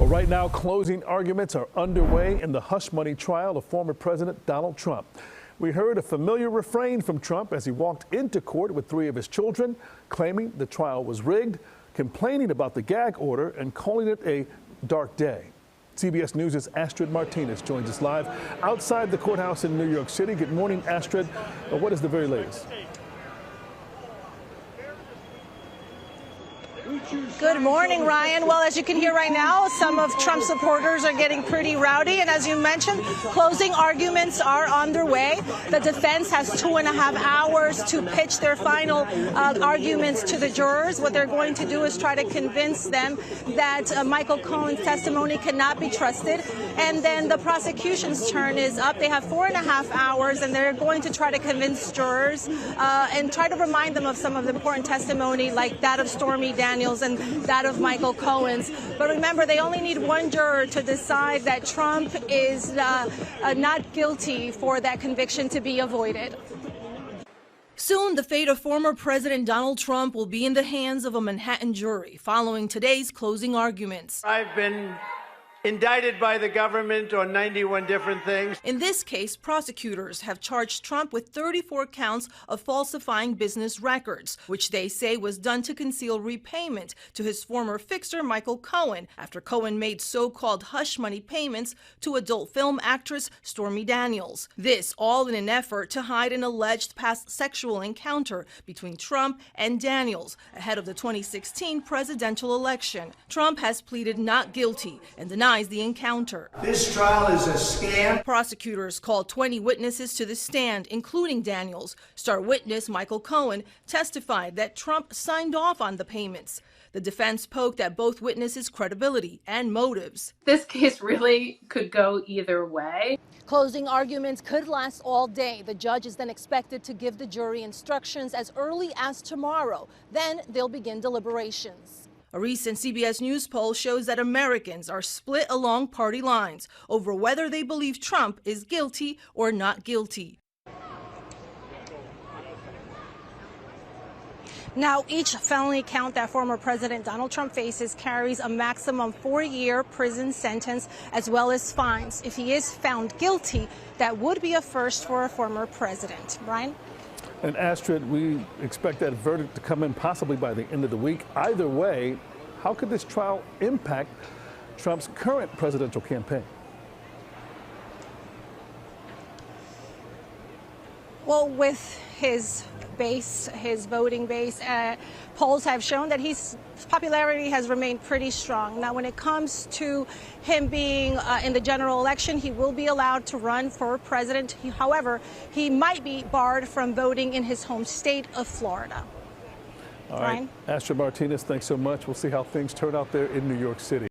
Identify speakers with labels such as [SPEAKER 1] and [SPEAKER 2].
[SPEAKER 1] Right now, closing arguments are underway in the hush money trial of former President Donald Trump. We heard a familiar refrain from Trump as he walked into court with 3 of his children, claiming the trial was rigged, complaining about the gag order, and calling it a dark day. CBS News' Astrid Martinez joins us live outside the courthouse in New York City. Good morning, Astrid. What is the very latest?
[SPEAKER 2] Good morning, Ryan. Well, as you can hear right now, some of Trump's supporters are getting pretty rowdy. And as you mentioned, closing arguments are underway. The defense has 2.5 hours to pitch their final arguments to the jurors. What they're going to do is try to convince them that Michael Cohen's testimony cannot be trusted. And then the prosecution's turn is up. They have 4.5 hours, and they're going to try to convince jurors and try to remind them of some of the important testimony, like that of Stormy Daniels and that of Michael Cohen's. But remember, they only need one juror to decide that Trump is not guilty for that conviction to be avoided.
[SPEAKER 3] Soon, the fate of former President Donald Trump will be in the hands of a Manhattan jury following today's closing arguments.
[SPEAKER 4] I've been indicted by the government on 91 different things.
[SPEAKER 3] In this case, prosecutors have charged Trump with 34 counts of falsifying business records, which they say was done to conceal repayment to his former fixer, Michael Cohen, after Cohen made so-called hush money payments to adult film actress Stormy Daniels. This all in an effort to hide an alleged past sexual encounter between Trump and Daniels ahead of the 2016 presidential election. Trump has pleaded not guilty and denies the encounter.
[SPEAKER 4] This trial is a scam.
[SPEAKER 3] Prosecutors called 20 witnesses to the stand, including Daniels. Star witness Michael Cohen testified that Trump signed off on the payments. The defense poked at both witnesses' credibility and motives.
[SPEAKER 5] This case really could go either way.
[SPEAKER 2] Closing arguments could last all day. The judge is then expected to give the jury instructions as early as tomorrow. Then they'll begin deliberations.
[SPEAKER 3] A recent CBS News poll shows that Americans are split along party lines over whether they believe Trump is guilty or not guilty.
[SPEAKER 2] Now, each felony count that former President Donald Trump faces carries a maximum 4-year prison sentence as well as fines. If he is found guilty, that would be a first for a former president. Brian?
[SPEAKER 1] And Astrid, we expect that verdict to come in possibly by the end of the week. Either way, how could this trial impact Trump's current presidential campaign?
[SPEAKER 2] Well, with his base, his voting base, polls have shown that his popularity has remained pretty strong. Now, when it comes to him being in the general election, he will be allowed to run for president. However, he might be barred from voting in his home state of Florida.
[SPEAKER 1] All right, Astrid Martinez, thanks so much. We'll see how things turn out there in New York City.